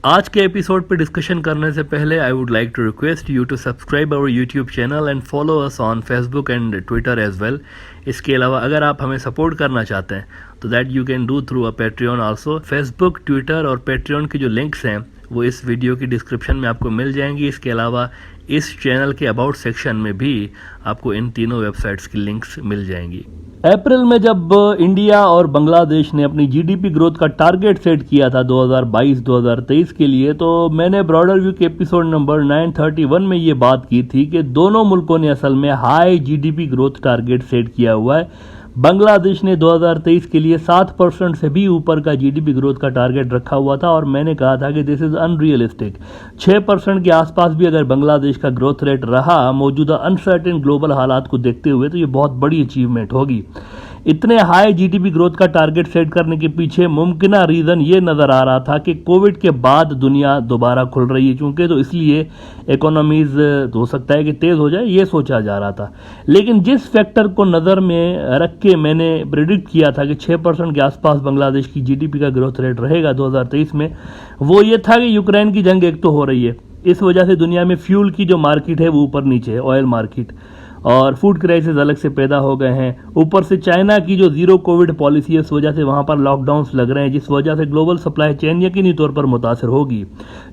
आज के एपिसोड पे डिस्कशन करने से पहले I would like to request you to subscribe our YouTube channel and follow us on Facebook and Twitter as well. इसके अलावा अगर आप हमें सपोर्ट करना चाहते हैं तो that you can do through a Patreon also. Facebook, Twitter और पेट्रियन के जो लिंक्स हैं वो इस वीडियो की डिस्क्रिप्शन में आपको मिल जाएंगी। इसके अलावा इस चैनल के अबाउट सेक्शन में भी आपको इन तीनों वेबसाइट्स की लिंक्स मिल जाएंगी। अप्रैल में जब इंडिया और बांग्लादेश ने अपनी जीडीपी ग्रोथ का टारगेट सेट किया था 2022-2023 के लिए, तो मैंने ब्रॉडर व्यू के एपिसोड नंबर 931 में ये बात की थी कि दोनों मुल्कों ने असल में high GDP growth target set किया हुआ है। बांग्लादेश ने 2023 के लिए 7% से भी ऊपर का जीडीपी ग्रोथ का टारगेट रखा हुआ था और मैंने कहा था कि दिस इज अनरियलिस्टिक। 6% के आसपास भी अगर बांग्लादेश का ग्रोथ रेट रहा मौजूदा अनसर्टेन ग्लोबल हालात को देखते हुए तो ये बहुत बड़ी अचीवमेंट होगी। इतने हाई जीडीपी ग्रोथ का टारगेट सेट करने के पीछे मुमकिन रीज़न ये नज़र आ रहा था कि कोविड के बाद दुनिया दोबारा खुल रही है चूंकि, तो इसलिए इकोनॉमीज़ हो सकता है कि तेज़ हो जाए, ये सोचा जा रहा था। लेकिन जिस फैक्टर को नज़र में रख के मैंने प्रेडिक्ट किया था कि 6% के आसपास बांग्लादेश की जीडीपी का ग्रोथ रेट रहेगा 2023 में, वो ये था कि यूक्रेन की जंग एक तो हो रही है, इस वजह से दुनिया में फ्यूल की जो मार्केट है वो ऊपर नीचे है, ऑयल मार्केट, और फूड क्राइसिस अलग से पैदा हो गए हैं। ऊपर से चाइना की जो जीरो कोविड पॉलिसी है, इस वजह से वहाँ पर लॉकडाउन्स लग रहे हैं, जिस वजह से ग्लोबल सप्लाई चेन यकीनी तौर पर मुतासर होगी।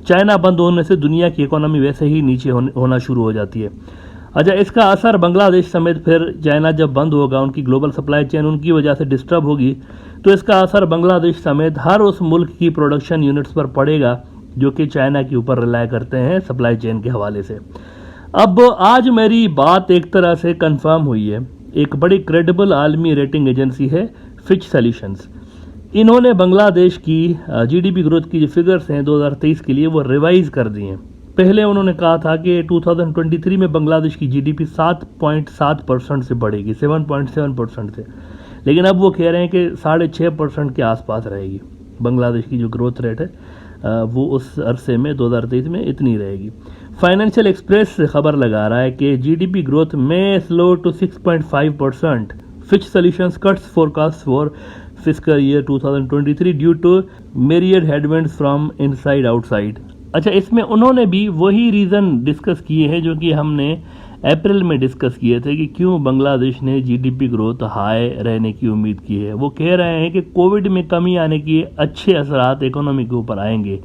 चाइना बंद होने से दुनिया की इकोनॉमी वैसे ही नीचे होना शुरू हो जाती है। अच्छा, इसका असर बांग्लादेश समेत, फिर चाइना जब बंद होगा, उनकी ग्लोबल सप्लाई चेन उनकी वजह से डिस्टर्ब होगी, तो इसका असर बांग्लादेश समेत हर उस मुल्क की प्रोडक्शन यूनिट्स पर पड़ेगा जो कि चाइना के ऊपर रिलाय करते हैं सप्लाई चेन के हवाले से। अब आज मेरी बात एक तरह से कंफर्म हुई है। एक बड़ी क्रेडिबल आलमी रेटिंग एजेंसी है फिच सॉल्यूशंस, इन्होंने बांग्लादेश की जीडीपी ग्रोथ की जो फिगर्स हैं 2023 के लिए वो रिवाइज कर दी हैं। पहले उन्होंने कहा था कि 2023 में बांग्लादेश की जीडीपी 7.7% से बढ़ेगी, 7.7% से, लेकिन अब वो कह रहे हैं कि 6.5% के आसपास रहेगी। बांग्लादेश की जो ग्रोथ रेट है वो उस अरसे में 2023 में इतनी रहेगी। फाइनेंशियल एक्सप्रेस से खबर लगा रहा है कि जीडीपी ग्रोथ में slow to 6.5%। Fitch solutions cuts forecast for fiscal year 2023 due to myriad headwinds from inside outside. अच्छा, इसमें उन्होंने भी वही रीज़न डिस्कस किए हैं जो कि हमने अप्रैल में डिस्कस किए थे कि क्यों बांग्लादेश ने जीडीपी ग्रोथ हाई रहने की उम्मीद की है। वो कह रहे हैं कि कोविड में कमी आने के अच्छे असरात इकोनॉमी के ऊपर आएंगे।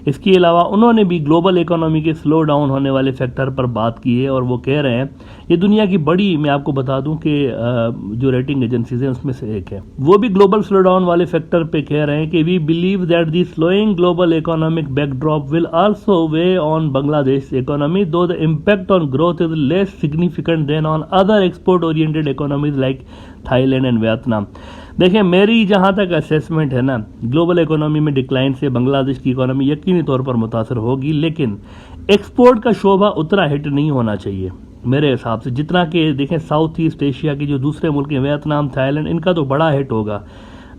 इसके अलावा उन्होंने भी ग्लोबल इकोनॉमी के स्लो डाउन होने वाले फैक्टर पर बात की है और वो कह रहे हैं, ये दुनिया की बड़ी, मैं आपको बता दूं कि जो रेटिंग एजेंसीज हैं उसमें से एक है, वो भी ग्लोबल स्लो डाउन वाले फैक्टर पे कह रहे हैं कि we believe that the slowing global economic backdrop will also weigh on Bangladesh economy though the impact on growth is less significant than on other export oriented economies like Thailand and Vietnam. देखें, मेरी जहाँ तक assessment है ना, global economy में decline से बांग्लादेश की economy यकीनी तौर पर मुतासर होगी, लेकिन एक्सपोर्ट का शोभा उतना हिट नहीं होना चाहिए मेरे हिसाब से जितना कि देखें साउथ ईस्ट एशिया के जो दूसरे मुल्क हैं, वियतनाम, थाईलैंड, इनका तो बड़ा हिट होगा।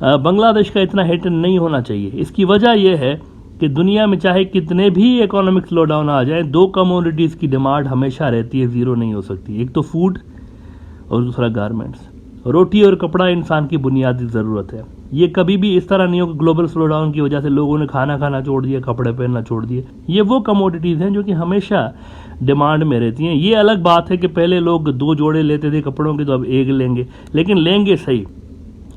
बांग्लादेश का इतना हिट नहीं होना चाहिए। इसकी वजह यह है कि दुनिया में चाहे कितने भी इकोनॉमिक स्लो डाउन आ जाए, दो कमोडिटीज़ की डिमांड हमेशा रहती है, ज़ीरो नहीं हो सकती। एक तो फूड और दूसरा गारमेंट्स। रोटी और कपड़ा इंसान की बुनियादी ज़रूरत है। ये कभी भी इस तरह नहीं हो कि ग्लोबल स्लो डाउन की वजह से लोगों ने खाना खाना छोड़ दिया, कपड़े पहनना छोड़ दिए। ये वो कमोडिटीज़ हैं जो कि हमेशा डिमांड में रहती हैं। ये अलग बात है कि पहले लोग 2 जोड़े लेते थे कपड़ों के, तो अब 1 लेंगे, लेकिन लेंगे सही।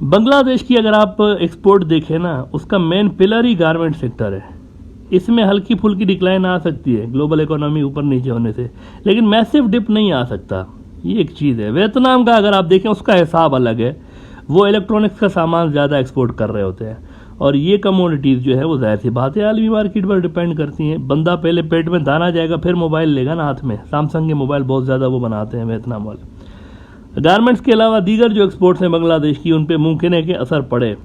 बांग्लादेश की अगर आप एक्सपोर्ट देखें ना, उसका मेन पिलर ही गारमेंट सेक्टर है। इसमें हल्की फुल्की डिक्लाइन आ सकती है ग्लोबल इकोनॉमी ऊपर नीचे होने से, लेकिन मैसिव डिप नहीं आ सकता। ये एक चीज़ है। वियतनाम का अगर आप देखें, उसका हिसाब अलग है, वो इलेक्ट्रॉनिक्स का सामान ज़्यादा एक्सपोर्ट कर रहे होते हैं और ये कमोडिटीज़ जो है वो जाहिर सी बात है आलमी मार्केट पर डिपेंड करती हैं। बंदा पहले पेट में दाना जाएगा फिर मोबाइल लेगा ना हाथ में। सैमसंग के मोबाइल बहुत ज़्यादा वो बनाते हैं वियतनाम वाले। गारमेंट्स के अलावा दीगर जो एक्सपोर्ट्स हैं बांग्लादेश की, उन पर मुमकिन है कि असर पड़े।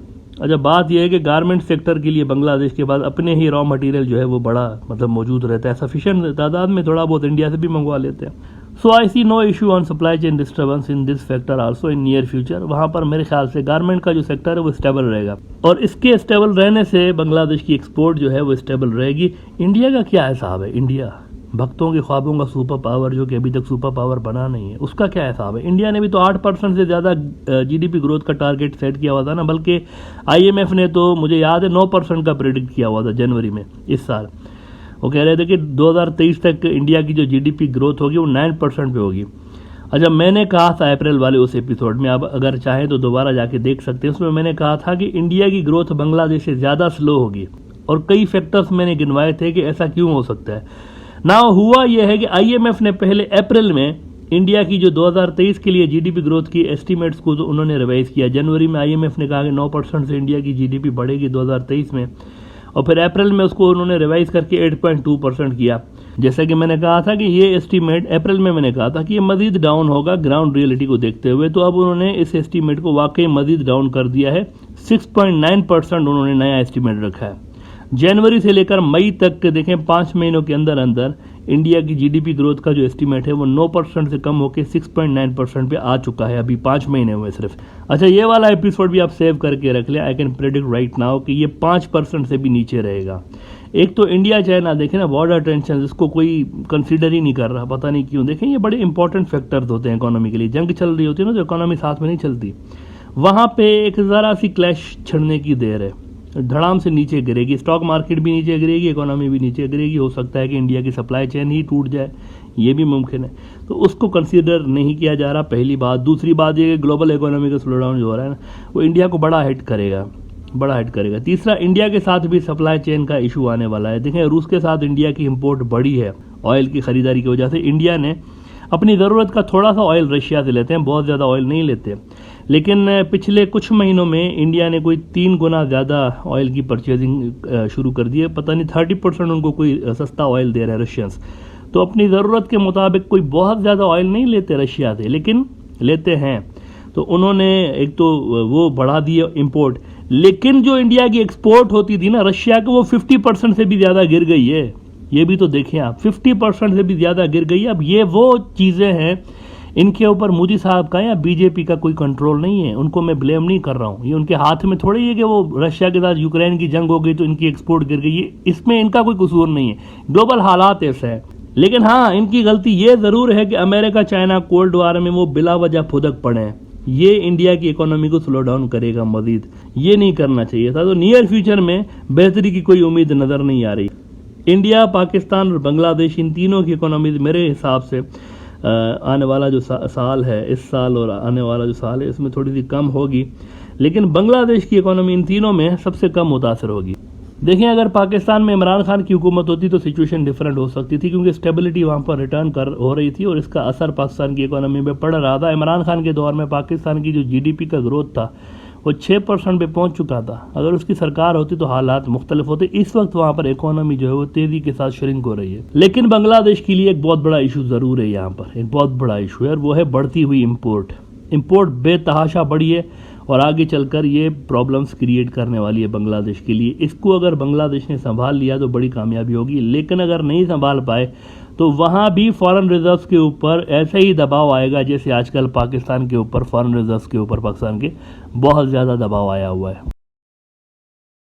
अच्छा, बात यह है कि गारमेंट सेक्टर के लिए बांग्लादेश के बाद अपने ही रॉ मटेरियल जो है वो बड़ा मौजूद रहता है, सफिशिएंट तादाद में, थोड़ा बहुत इंडिया से भी मंगवा लेते हैं। So I see no issue on supply chain disturbance in this factor also in near future. वहाँ पर मेरे ख्याल से गारमेंट का जो सेक्टर है वो स्टेबल रहेगा और इसके स्टेबल रहने से बांग्लादेश की एक्सपोर्ट जो है वो स्टेबल रहेगी। इंडिया का क्या हिसाब है? इंडिया भक्तों के ख्वाबों का सुपर पावर जो कि अभी तक सुपर पावर बना नहीं है, उसका क्या हिसाब है? इंडिया ने भी तो 8% से ज़्यादा जीडीपी ग्रोथ का टारगेट सेट किया हुआ था ना, बल्कि आईएमएफ ने तो मुझे याद है 9% का प्रेडिक्ट किया हुआ था जनवरी में इस साल। वो कह रहे थे कि 2023 तक इंडिया की जो जीडीपी ग्रोथ होगी वो 9% पे होगी। अच्छा, मैंने कहा था अप्रैल वाले उस एपिसोड में, आप अगर चाहें तो दोबारा जाके देख सकते हैं, उसमें मैंने कहा था कि इंडिया की ग्रोथ बांग्लादेश से ज़्यादा स्लो होगी और कई फैक्टर्स मैंने गिनवाए थे कि ऐसा क्यों हो सकता है। ना हुआ यह है कि आईएमएफ ने पहले अप्रैल में इंडिया की जो 2023 के लिए जीडीपी ग्रोथ की एस्टीमेट्स को तो उन्होंने रिवाइज किया। जनवरी में आईएमएफ ने कहा कि 9% से इंडिया की जीडीपी बढ़ेगी 2023 में, और फिर अप्रैल में उसको उन्होंने रिवाइज करके 8.2% किया। जैसा कि मैंने कहा था कि ये एस्टीमेट अप्रैल में मैंने कहा था कि ये मजीद डाउन होगा ग्राउंड रियलिटी को देखते हुए, तो अब उन्होंने इस एस्टीमेट को वाकई मजीद डाउन कर दिया है। 6.9% उन्होंने नया एस्टीमेट रखा है। जनवरी से लेकर मई तक के देखें 5 महीनों के अंदर अंदर इंडिया की जीडीपी ग्रोथ का जो एस्टीमेट है वो 9% से कम होकर 6.9% पे आ चुका है, अभी 5 महीने हुए सिर्फ। अच्छा, ये वाला एपिसोड भी आप सेव करके रख लें। I can predict right now कि ये 5% से भी नीचे रहेगा। एक तो इंडिया चाइना देखें ना, बॉर्डर टेंशन, जिसको कोई कंसीडर ही नहीं कर रहा, पता नहीं क्यों। देखें, ये बड़े इंपॉर्टेंट फैक्टर्स होते हैं इकोनॉमी के लिए। जंग चल रही होती है ना, तो इकोनॉमी साथ में नहीं चलती। वहाँ पे एक ज़रा सी क्लैश छिड़ने की देर है, धड़ाम से नीचे गिरेगी, स्टॉक मार्केट भी नीचे गिरेगी, इकोनॉमी भी नीचे गिरेगी। हो सकता है कि इंडिया की सप्लाई चेन ही टूट जाए, ये भी मुमकिन है। तो उसको कंसीडर नहीं किया जा रहा, पहली बात। दूसरी बात ये कि ग्लोबल इकोनॉमी का स्लो डाउन जो हो रहा है ना, वो इंडिया को बड़ा हिट करेगा। तीसरा, इंडिया के साथ भी सप्लाई चेन का इशू आने वाला है। देखें, रूस के साथ इंडिया की इंपोर्ट बढ़ी है ऑयल की खरीदारी की वजह से। इंडिया ने अपनी ज़रूरत का थोड़ा सा ऑयल रशिया से लेते हैं, बहुत ज़्यादा ऑयल नहीं लेते, लेकिन पिछले कुछ महीनों में इंडिया ने कोई 3 गुना ज़्यादा ऑयल की परचेजिंग शुरू कर दी है। पता नहीं 30% उनको कोई सस्ता ऑयल दे रहे हैं रशियंस। तो अपनी ज़रूरत के मुताबिक कोई बहुत ज़्यादा ऑयल नहीं लेते रशिया से, लेकिन लेते हैं। तो उन्होंने एक तो वो बढ़ा दी इम्पोर्ट, लेकिन जो इंडिया की एक्सपोर्ट होती थी ना रशिया को, वो 50% से भी ज़्यादा गिर गई है। ये भी तो देखें आप, 50% से भी ज़्यादा गिर गई है। अब ये वो चीज़ें हैं, इनके ऊपर मोदी साहब का या बीजेपी का कोई कंट्रोल नहीं है। उनको मैं ब्लेम नहीं कर रहा हूँ, ये उनके हाथ में थोड़ी है कि वो रशिया के साथ यूक्रेन की जंग हो गई तो इनकी एक्सपोर्ट गिर गई, इसमें इनका कोई कसूर नहीं है। ग्लोबल हालात ऐसे हैं। लेकिन हाँ, इनकी गलती ये ज़रूर है कि अमेरिका चाइना कोल्ड वार में वो बिला वजह फुदक पड़े हैं। ये इंडिया की इकोनॉमी को स्लो डाउन करेगा मजीद, ये नहीं करना चाहिए था। तो नियर फ्यूचर में बेहतरी की कोई उम्मीद नज़र नहीं आ रही। इंडिया, पाकिस्तान और बांग्लादेश, इन तीनों की इकोनॉमी मेरे हिसाब से आने वाला जो साल है, इस साल और आने वाला जो साल है, इसमें थोड़ी सी कम होगी। लेकिन बांग्लादेश की इकोनॉमी इन तीनों में सबसे कम मुतासर होगी। देखिए, अगर पाकिस्तान में इमरान खान की हुकूमत होती तो सिचुएशन डिफरेंट हो सकती थी, क्योंकि स्टेबिलिटी वहाँ पर रिटर्न हो रही थी और इसका असर पाकिस्तान की इकोनॉमी में पड़ रहा था। इमरान खान के दौर में पाकिस्तान की जो जीडीपी का ग्रोथ था वो 6% पे पहुंच चुका था। अगर उसकी सरकार होती तो हालात मुख्तलिफ होते। इस वक्त वहाँ पर इकोनॉमी जो है वो तेज़ी के साथ श्रिंक हो रही है। लेकिन बांग्लादेश के लिए एक बहुत बड़ा इशू ज़रूर है, यहाँ पर एक बहुत बड़ा इशू है, और वो है बढ़ती हुई इम्पोर्ट बेतहाशा बढ़ी है और आगे चलकर ये प्रॉब्लम्स क्रिएट करने वाली है बांग्लादेश के लिए। इसको अगर बांग्लादेश ने संभाल लिया तो बड़ी कामयाबी होगी, लेकिन अगर नहीं संभाल पाए तो वहाँ भी फॉरेन रिजर्व्स के ऊपर ऐसे ही दबाव आएगा जैसे आजकल पाकिस्तान के ऊपर फॉरेन रिजर्व्स के ऊपर पाकिस्तान के बहुत ज़्यादा दबाव आया हुआ है।